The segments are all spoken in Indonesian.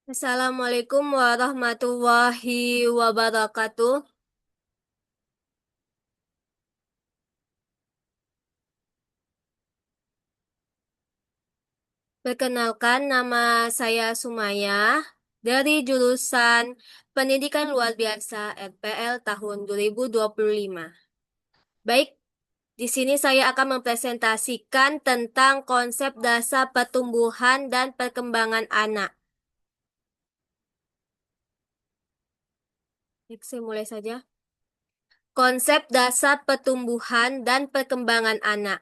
Assalamualaikum warahmatullahi wabarakatuh. Perkenalkan, nama saya Sumaya dari jurusan Pendidikan Luar Biasa RPL tahun 2025. Baik, di sini saya akan mempresentasikan tentang konsep dasar pertumbuhan dan perkembangan anak. Baik, saya mulai saja. Konsep dasar pertumbuhan dan perkembangan anak.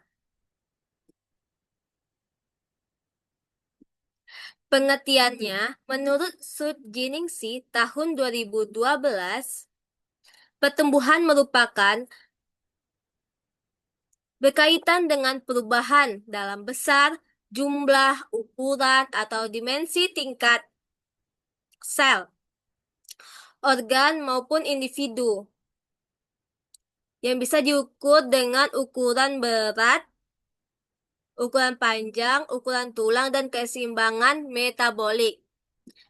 Pengertiannya, menurut Sudjiningsih tahun 2012, pertumbuhan merupakan berkaitan dengan perubahan dalam besar, jumlah, ukuran, atau dimensi tingkat sel, organ, maupun individu yang bisa diukur dengan ukuran berat, ukuran panjang, ukuran tulang, dan keseimbangan metabolik.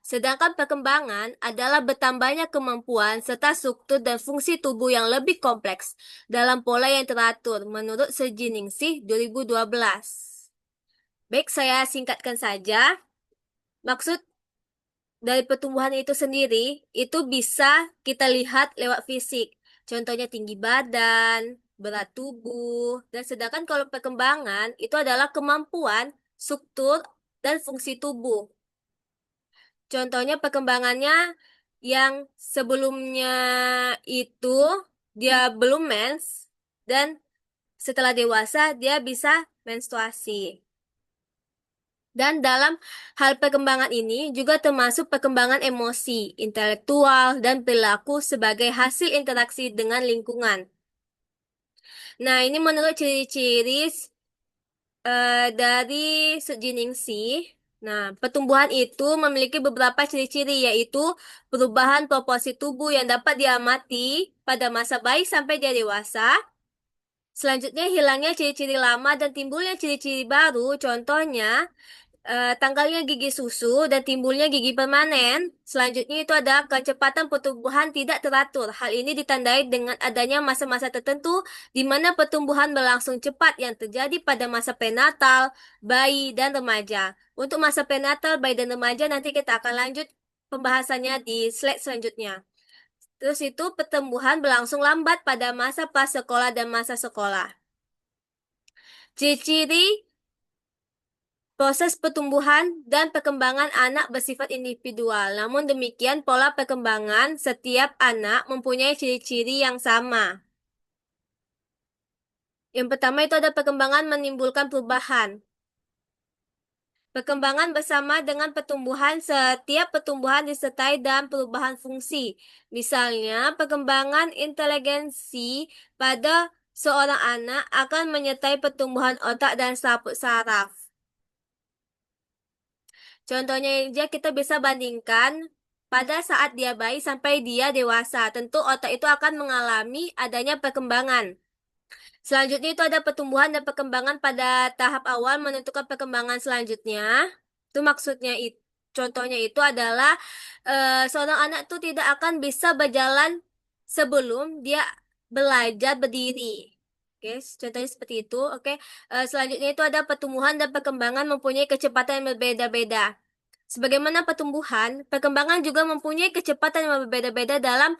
Sedangkan perkembangan adalah bertambahnya kemampuan serta struktur dan fungsi tubuh yang lebih kompleks dalam pola yang teratur menurut Sejiningsih 2012. Baik, saya singkatkan saja. Maksud dari pertumbuhan itu sendiri, itu bisa kita lihat lewat fisik. Contohnya tinggi badan, berat tubuh, dan sedangkan kalau perkembangan itu adalah kemampuan, struktur, dan fungsi tubuh. Contohnya perkembangannya yang sebelumnya itu dia belum mens dan setelah dewasa dia bisa menstruasi. Dan dalam hal perkembangan ini juga termasuk perkembangan emosi, intelektual, dan perilaku sebagai hasil interaksi dengan lingkungan. Nah, ini menurut ciri-ciri dari Sejiningsih. Nah, pertumbuhan itu memiliki beberapa ciri-ciri, yaitu perubahan proporsi tubuh yang dapat diamati pada masa bayi sampai dia dewasa. Selanjutnya, hilangnya ciri-ciri lama dan timbulnya ciri-ciri baru, contohnya tanggalnya gigi susu dan timbulnya gigi permanen. Selanjutnya itu ada kecepatan pertumbuhan tidak teratur. Hal ini ditandai dengan adanya masa-masa tertentu di mana pertumbuhan berlangsung cepat yang terjadi pada masa prenatal, bayi, dan remaja. Untuk masa prenatal, bayi, dan remaja nanti kita akan lanjut pembahasannya di slide selanjutnya. Terus itu pertumbuhan berlangsung lambat pada masa prasekolah dan masa sekolah. Ciri-ciri proses pertumbuhan dan perkembangan anak bersifat individual. Namun demikian, pola perkembangan setiap anak mempunyai ciri-ciri yang sama. Yang pertama itu ada perkembangan menimbulkan perubahan. Perkembangan bersama dengan pertumbuhan, setiap pertumbuhan disertai dan perubahan fungsi. Misalnya, perkembangan inteligensi pada seorang anak akan menyertai pertumbuhan otak dan saput saraf. Contohnya aja kita bisa bandingkan pada saat dia bayi sampai dia dewasa. Tentu otak itu akan mengalami adanya perkembangan. Selanjutnya itu ada pertumbuhan dan perkembangan pada tahap awal menentukan perkembangan selanjutnya. Itu maksudnya itu. Contohnya itu adalah seorang anak itu tidak akan bisa berjalan sebelum dia belajar berdiri. Oke, contohnya seperti itu. Oke, selanjutnya itu ada pertumbuhan dan perkembangan mempunyai kecepatan yang berbeda-beda. Sebagaimana pertumbuhan, perkembangan juga mempunyai kecepatan yang berbeda-beda dalam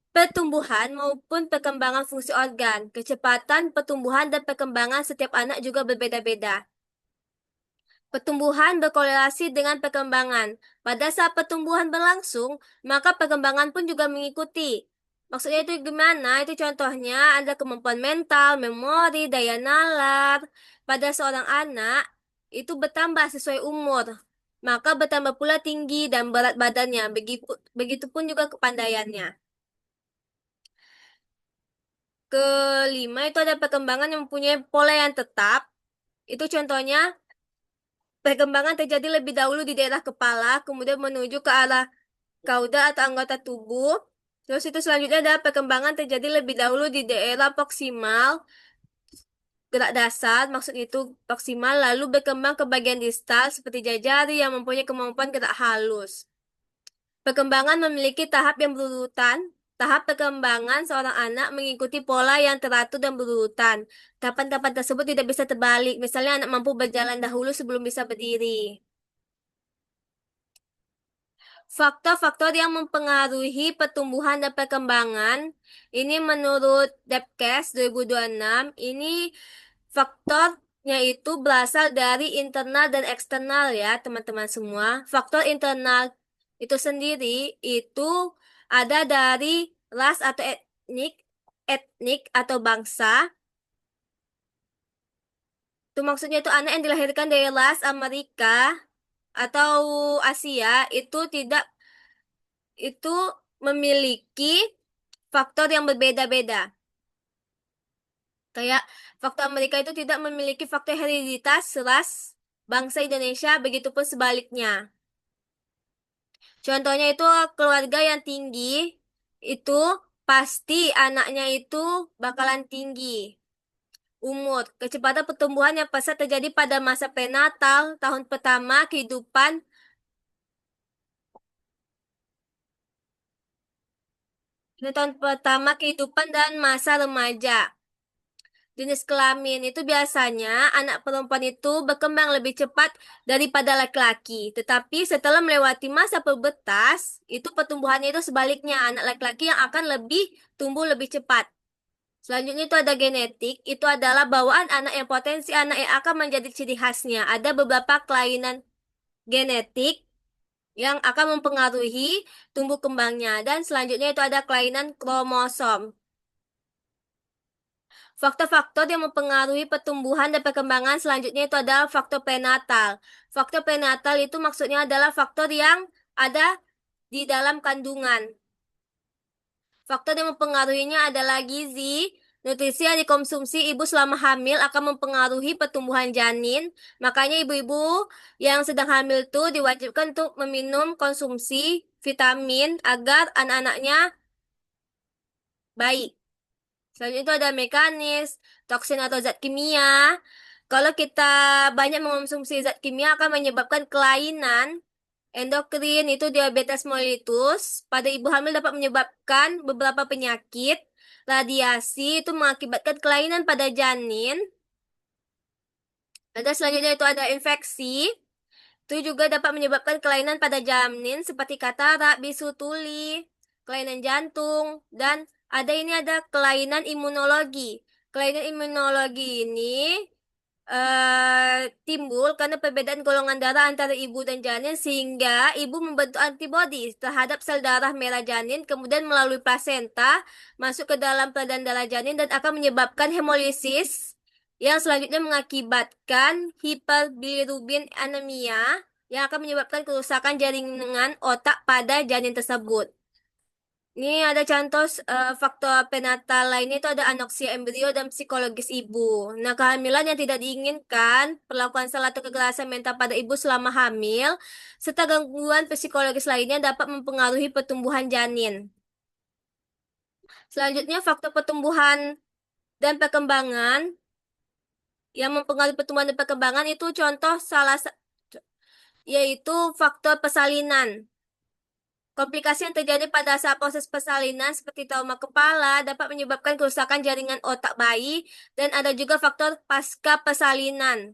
pertumbuhan maupun perkembangan fungsi organ. Kecepatan pertumbuhan dan perkembangan setiap anak juga berbeda-beda. Pertumbuhan berkorelasi dengan perkembangan. Pada saat pertumbuhan berlangsung, maka perkembangan pun juga mengikuti. Maksudnya itu gimana? Itu contohnya ada kemampuan mental, memori, daya nalar. Pada seorang anak, itu bertambah sesuai umur. Maka bertambah pula tinggi dan berat badannya. Begitupun juga kepandaiannya. Kelima itu ada perkembangan yang mempunyai pola yang tetap. Itu contohnya perkembangan terjadi lebih dahulu di daerah kepala, kemudian menuju ke arah kauda atau anggota tubuh. Terus itu selanjutnya ada perkembangan terjadi lebih dahulu di daerah proksimal, gerak dasar, maksud itu proksimal, lalu berkembang ke bagian distal seperti jari yang mempunyai kemampuan gerak halus. Perkembangan memiliki tahap yang berurutan. Tahap perkembangan seorang anak mengikuti pola yang teratur dan berurutan. Tahapan-tahapan tersebut tidak bisa terbalik. Misalnya anak mampu berjalan dahulu sebelum bisa berdiri. Faktor-faktor yang mempengaruhi pertumbuhan dan perkembangan, ini menurut Depkes 2026, ini faktornya itu berasal dari internal dan eksternal ya, teman-teman semua. Faktor internal itu sendiri itu ada dari ras atau etnik atau bangsa. Itu maksudnya itu anak yang dilahirkan dari ras Amerika atau Asia itu memiliki faktor yang berbeda-beda. Kayak faktor Amerika itu tidak memiliki faktor hereditas ras bangsa Indonesia, begitupun sebaliknya. Contohnya itu keluarga yang tinggi, itu pasti anaknya itu bakalan tinggi. Umur, kecepatan pertumbuhan yang pesat terjadi pada masa prenatal, tahun pertama kehidupan, tahun pertama kehidupan dan masa remaja. Jenis kelamin itu biasanya anak perempuan itu berkembang lebih cepat daripada laki-laki. Tetapi setelah melewati masa pubertas, itu pertumbuhannya itu sebaliknya. Anak laki-laki yang akan lebih tumbuh lebih cepat. Selanjutnya itu ada genetik. Itu adalah bawaan anak yang potensi anak yang akan menjadi ciri khasnya. Ada beberapa kelainan genetik yang akan mempengaruhi tumbuh kembangnya. Dan selanjutnya itu ada kelainan kromosom. Faktor-faktor yang mempengaruhi pertumbuhan dan perkembangan selanjutnya itu adalah faktor prenatal. Faktor prenatal itu maksudnya adalah faktor yang ada di dalam kandungan. Faktor yang mempengaruhinya adalah gizi. Nutrisi yang dikonsumsi ibu selama hamil akan mempengaruhi pertumbuhan janin. Makanya ibu-ibu yang sedang hamil itu diwajibkan untuk meminum konsumsi vitamin agar anak-anaknya baik. Selanjutnya itu ada mekanis, toksin atau zat kimia. Kalau kita banyak mengonsumsi zat kimia akan menyebabkan kelainan endokrin, itu diabetes mellitus. Pada ibu hamil dapat menyebabkan beberapa penyakit. Radiasi itu mengakibatkan kelainan pada janin. Dan selanjutnya itu ada infeksi. Itu juga dapat menyebabkan kelainan pada janin seperti katarak, bisu tuli, kelainan jantung, dan ada kelainan imunologi. Kelainan imunologi ini timbul karena perbedaan golongan darah antara ibu dan janin sehingga ibu membentuk antibodi terhadap sel darah merah janin kemudian melalui plasenta masuk ke dalam peredaran darah janin dan akan menyebabkan hemolisis yang selanjutnya mengakibatkan hiperbilirubin anemia yang akan menyebabkan kerusakan jaringan otak pada janin tersebut. Ini ada contoh faktor prenatal lainnya itu ada anoksia embrio dan psikologis ibu. Nah, kehamilan yang tidak diinginkan, perlakuan salah atau kekerasan mental pada ibu selama hamil, serta gangguan psikologis lainnya dapat mempengaruhi pertumbuhan janin. Selanjutnya, faktor pertumbuhan dan perkembangan yang mempengaruhi pertumbuhan dan perkembangan itu contoh yaitu faktor persalinan. Komplikasi yang terjadi pada saat proses persalinan seperti trauma kepala dapat menyebabkan kerusakan jaringan otak bayi dan ada juga faktor pasca persalinan.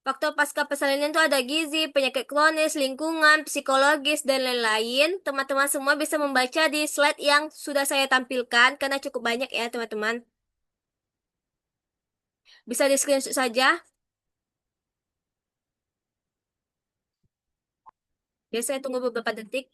Faktor pasca persalinan itu ada gizi, penyakit kronis, lingkungan, psikologis, dan lain-lain. Teman-teman semua bisa membaca di slide yang sudah saya tampilkan karena cukup banyak ya teman-teman. Bisa di screenshot saja. Biasanya tunggu beberapa detik.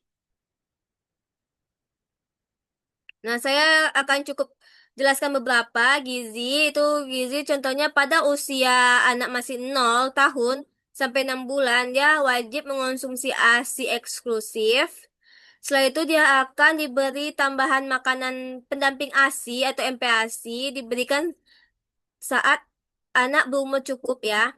Nah, saya akan cukup jelaskan beberapa gizi. Itu gizi contohnya pada usia anak masih 0 tahun sampai 6 bulan, dia wajib mengonsumsi ASI eksklusif. Setelah itu dia akan diberi tambahan makanan pendamping ASI atau MPASI, diberikan saat anak berumur cukup ya.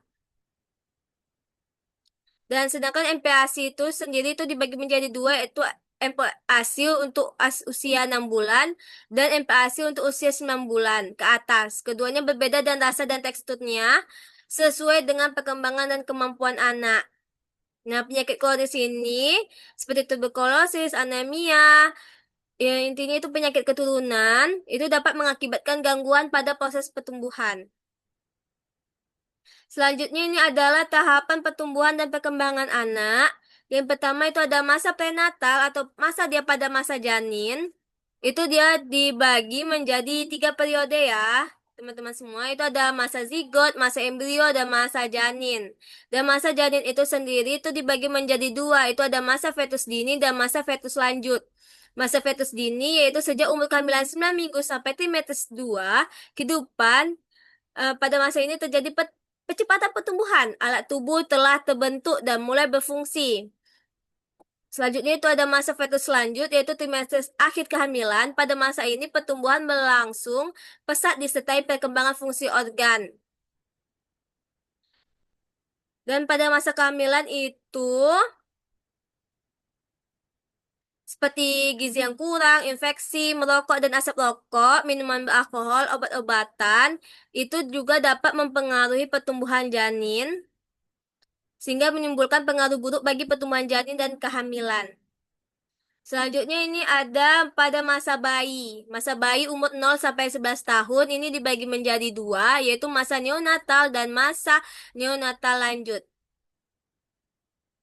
Dan sedangkan MPASI itu sendiri itu dibagi menjadi dua, yaitu MPASI untuk usia 6 bulan dan MPASI untuk usia 9 bulan ke atas. Keduanya berbeda dan rasa dan teksturnya sesuai dengan perkembangan dan kemampuan anak. Nah, penyakit kronis ini seperti tuberkulosis, anemia, ya intinya itu penyakit keturunan, itu dapat mengakibatkan gangguan pada proses pertumbuhan. Selanjutnya ini adalah tahapan pertumbuhan dan perkembangan anak. Yang pertama itu ada masa prenatal atau masa dia pada masa janin. Itu dia dibagi menjadi 3 periode ya. Teman-teman semua itu ada masa zigot, masa embrio, dan masa janin. Dan masa janin itu sendiri itu dibagi menjadi 2. Itu ada masa fetus dini dan masa fetus lanjut. Masa fetus dini yaitu sejak umur kehamilan 9 minggu sampai trimester 2 kehidupan. Pada masa ini terjadi percepatan pertumbuhan. Alat tubuh telah terbentuk dan mulai berfungsi. Selanjutnya itu ada masa fetus lanjut, yaitu trimester akhir kehamilan. Pada masa ini pertumbuhan berlangsung pesat disertai perkembangan fungsi organ. Dan pada masa kehamilan itu seperti gizi yang kurang, infeksi, merokok dan asap rokok, minuman beralkohol, obat-obatan, itu juga dapat mempengaruhi pertumbuhan janin, sehingga menimbulkan pengaruh buruk bagi pertumbuhan janin dan kehamilan. Selanjutnya ini ada pada masa bayi. Masa bayi umur 0 sampai 11 tahun ini dibagi menjadi 2, yaitu masa neonatal dan masa neonatal lanjut.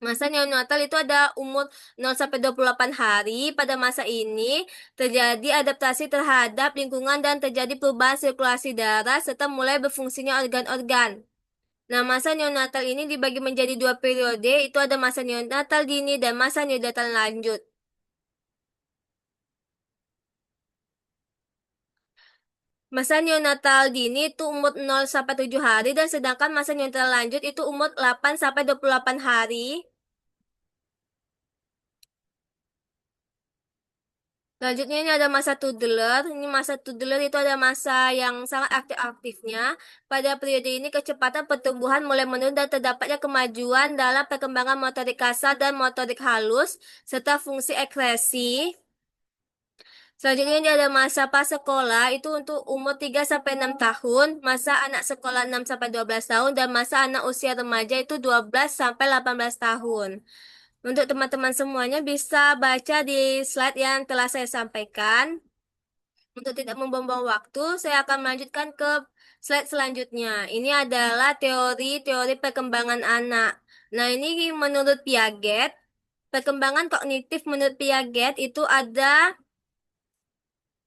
Masa neonatal itu ada umur 0 sampai 28 hari. Pada masa ini terjadi adaptasi terhadap lingkungan dan terjadi perubahan sirkulasi darah serta mulai berfungsinya organ-organ. Nah, masa neonatal ini dibagi menjadi 2 periode, itu ada masa neonatal dini dan masa neonatal lanjut. Masa neonatal dini itu umur 0 sampai 7 hari dan sedangkan masa neonatal lanjut itu umur 8 sampai 28 hari. Selanjutnya ini ada masa toddler. Ini masa toddler itu ada masa yang sangat aktif-aktifnya. Pada periode ini kecepatan pertumbuhan mulai menurun dan terdapatnya kemajuan dalam perkembangan motorik kasar dan motorik halus serta fungsi ekspresi. Selanjutnya ini ada masa prasekolah itu untuk umur 3 sampai 6 tahun, masa anak sekolah 6 sampai 12 tahun dan masa anak usia remaja itu 12 sampai 18 tahun. Untuk teman-teman semuanya bisa baca di slide yang telah saya sampaikan. Untuk tidak membuang waktu, saya akan melanjutkan ke slide selanjutnya. Ini adalah teori-teori perkembangan anak. Nah, ini menurut Piaget, perkembangan kognitif menurut Piaget itu ada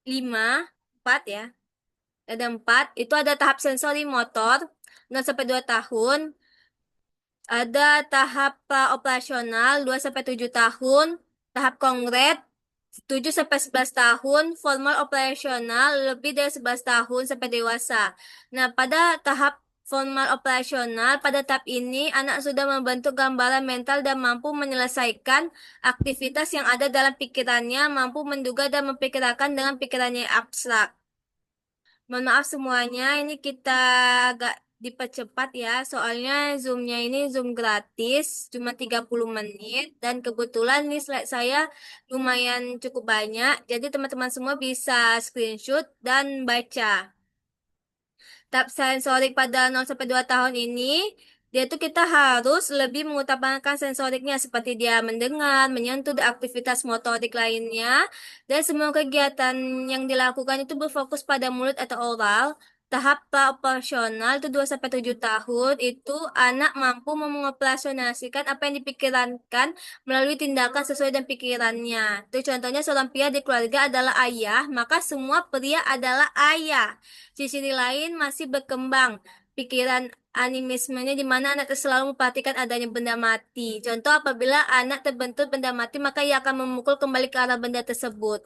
5, 4 ya. Ada 4, itu ada tahap sensori motor, 0 sampai 2 tahun. Ada tahap operasional, 2 sampai 7 tahun. Tahap kongret, 7 sampai 11 tahun. Formal operasional, lebih dari 11 tahun sampai dewasa. Nah, pada tahap formal operasional, pada tahap ini anak sudah membentuk gambaran mental dan mampu menyelesaikan aktivitas yang ada dalam pikirannya, mampu menduga dan memperkirakan dengan pikirannya yang abstrak. Mohon maaf semuanya, ini kita agak dipercepat ya, soalnya Zoom-nya ini Zoom gratis, cuma 30 menit, dan kebetulan nih slide saya lumayan cukup banyak, jadi teman-teman semua bisa screenshot dan baca. Tahap sensorik pada 0 sampai 2 tahun ini, dia tuh kita harus lebih mengutamakan sensoriknya seperti dia mendengar, menyentuh, dan aktivitas motorik lainnya. Dan semua kegiatan yang dilakukan itu berfokus pada mulut atau oral. Tahap proporsional itu 2 sampai 7 tahun itu anak mampu mengoperasionalkan apa yang dipikirkan melalui tindakan sesuai dengan pikirannya. Itu contohnya seorang pria di keluarga adalah ayah, maka semua pria adalah ayah. Sisi lain masih berkembang pikiran animismenya di mana anak itu selalu memperhatikan adanya benda mati. Contoh apabila anak terbentur benda mati maka ia akan memukul kembali ke arah benda tersebut.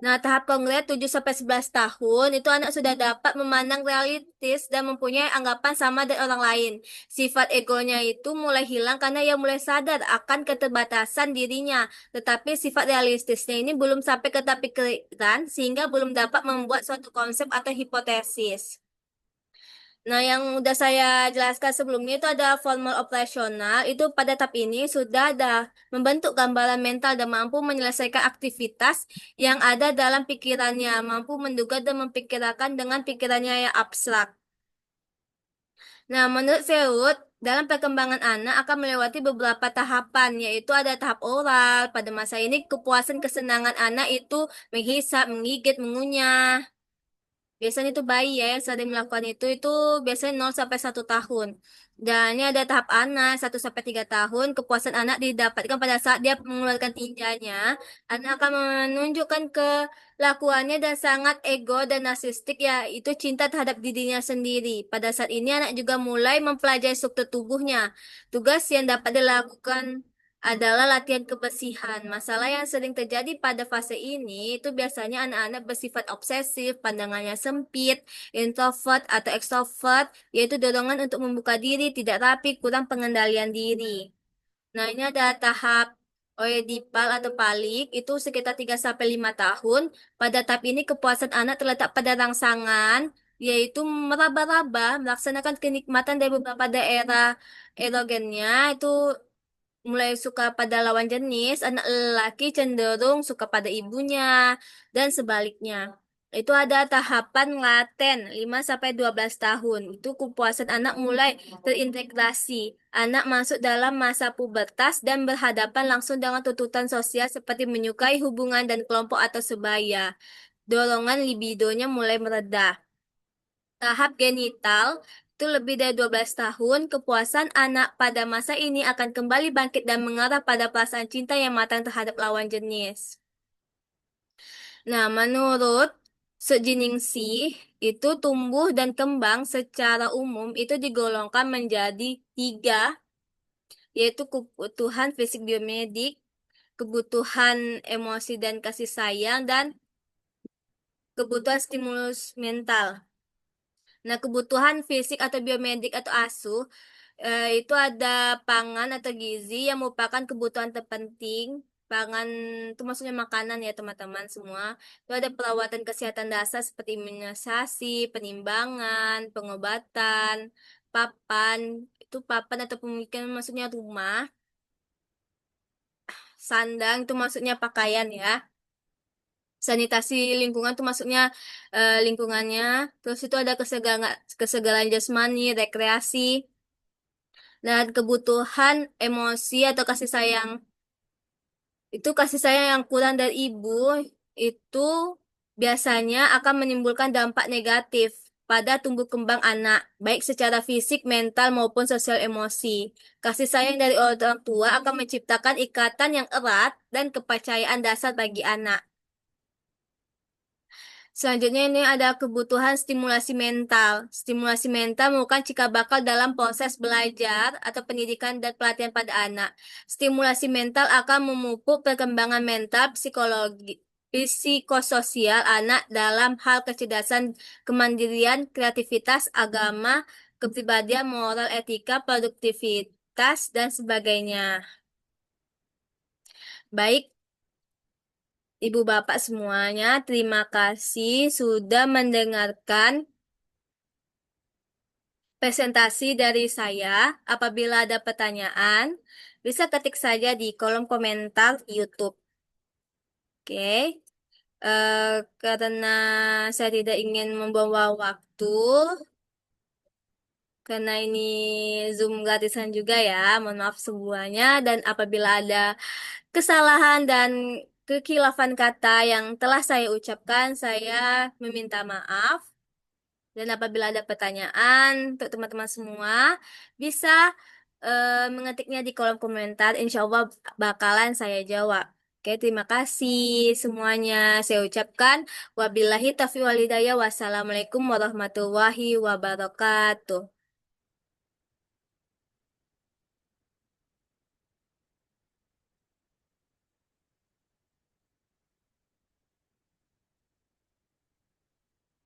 Nah, tahap kongres 7 sampai 11 tahun itu anak sudah dapat memandang realistis dan mempunyai anggapan sama dengan orang lain. Sifat egonya itu mulai hilang karena ia mulai sadar akan keterbatasan dirinya. Tetapi sifat realistisnya ini belum sampai ke tahap pikiran sehingga belum dapat membuat suatu konsep atau hipotesis. Nah, yang udah saya jelaskan sebelumnya itu ada formal operasional. Itu pada tahap ini sudah ada membentuk gambaran mental dan mampu menyelesaikan aktivitas yang ada dalam pikirannya, mampu menduga dan memperkirakan dengan pikirannya yang abstrak. Nah, menurut Freud, Dalam perkembangan anak akan melewati beberapa tahapan, yaitu ada tahap oral. Pada masa ini, kepuasan kesenangan anak itu menghisap, menggigit, mengunyah. Biasanya itu bayi ya yang sering melakukan itu biasanya 0 sampai 1 tahun. Dan ini ada tahap anak 1 sampai 3 tahun. Kepuasan anak didapatkan pada saat dia mengeluarkan tinjanya. Anak akan menunjukkan kelakuannya dan sangat ego dan narsistik ya itu cinta terhadap dirinya sendiri. Pada saat ini anak juga mulai mempelajari struktur tubuhnya. Tugas yang dapat dilakukan adalah latihan kebersihan. Masalah yang sering terjadi pada fase ini itu biasanya anak-anak bersifat obsesif, pandangannya sempit, introvert atau extrovert, yaitu dorongan untuk membuka diri, tidak rapi, kurang pengendalian diri. Nah, ini ada tahap oedipal atau palik, itu sekitar 3 sampai 5 tahun. Pada tahap ini kepuasan anak terletak pada rangsangan, yaitu meraba-raba, melaksanakan kenikmatan dari beberapa daerah erogennya, itu mulai suka pada lawan jenis, anak lelaki cenderung suka pada ibunya, dan sebaliknya. Itu ada tahapan laten 5 sampai 12 tahun. Itu kepuasan anak mulai terintegrasi. Anak masuk dalam masa pubertas dan berhadapan langsung dengan tuntutan sosial seperti menyukai hubungan dan kelompok atau sebaya. Dorongan libidonya mulai mereda. Tahap genital itu lebih dari 12 tahun, kepuasan anak pada masa ini akan kembali bangkit dan mengarah pada perasaan cinta yang matang terhadap lawan jenis. Nah, menurut Sejeningsih, itu tumbuh dan kembang secara umum itu digolongkan menjadi 3, yaitu kebutuhan fisik biomedik, kebutuhan emosi dan kasih sayang, dan kebutuhan stimulus mental. Nah, kebutuhan fisik atau biomedik atau ASU itu ada pangan atau gizi yang merupakan kebutuhan terpenting. Pangan itu maksudnya makanan ya teman-teman semua. Itu ada perawatan kesehatan dasar seperti imunisasi, penimbangan, pengobatan, papan. Itu papan atau pemikiran maksudnya rumah. Sandang itu maksudnya pakaian ya. Sanitasi lingkungan itu maksudnya lingkungannya. Terus itu ada kesegalan jasmani, rekreasi. Dan kebutuhan emosi atau kasih sayang. Itu kasih sayang yang kurang dari ibu itu biasanya akan menimbulkan dampak negatif pada tumbuh kembang anak, baik secara fisik, mental, maupun sosial emosi. Kasih sayang dari orang tua akan menciptakan ikatan yang erat dan kepercayaan dasar bagi anak. Selanjutnya ini ada kebutuhan stimulasi mental. Stimulasi mental merupakan cikal bakal dalam proses belajar atau pendidikan dan pelatihan pada anak. Stimulasi mental akan memupuk perkembangan mental, psikologi, psikososial anak dalam hal kecerdasan, kemandirian, kreativitas, agama, kepribadian, moral, etika, produktivitas, dan sebagainya. Baik, Ibu Bapak semuanya, terima kasih sudah mendengarkan presentasi dari saya. Apabila ada pertanyaan, bisa ketik saja di kolom komentar YouTube. Oke. Karena saya tidak ingin membawa waktu, karena ini Zoom gratisan juga ya, mohon maaf semuanya. Dan apabila ada kesalahan dan kekhilafan kata yang telah saya ucapkan, saya meminta maaf. Dan apabila ada pertanyaan untuk teman-teman semua, bisa mengetiknya di kolom komentar. Insya Allah bakalan saya jawab. Oke, terima kasih semuanya. Saya ucapkan wabillahi taufiq wal hidayah. Wassalamualaikum warahmatullahi wabarakatuh.